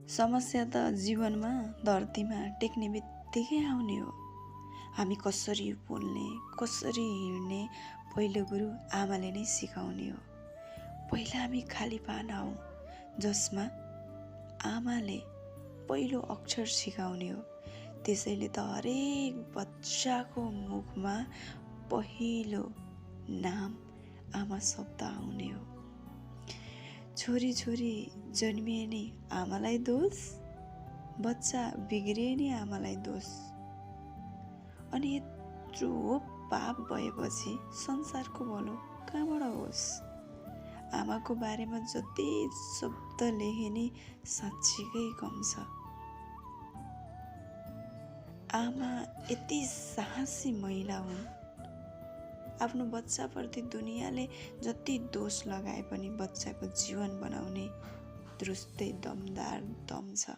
समस्या त जीवनमा धरतीमा टेक्ने बित्तिकै आउने हो। हामी कसरी बोल्ने, कसरी हिँड्ने पहिलो गुरु आमाले नै सिकाउने हो। पहिला हामी खाली पाना हौँ जसमा आमाले पहिलो अक्षर सिकाउने हो। त्यसैले त हरेक बच्चाको मुखमा पहिलो नाम आमा शब्द आउने हो। छोरी छोरी जन्मिए नि आमालाई दोष, बच्चा बिग्रिए नि आमालाई दोष। अनि यत्रो पाप भएपछि संसारको भलो कहाँबाट होस्? आमाको बारेमा जति शब्द लेखे नि साँच्चीकै कम छ। आमा यति साहसी महिला हुन्। आफ्नो बच्चाप्रति दुनियाँले जति दोष लगाए पनि बच्चाको जीवन बनाउने दृष्टै दमदार दम छ।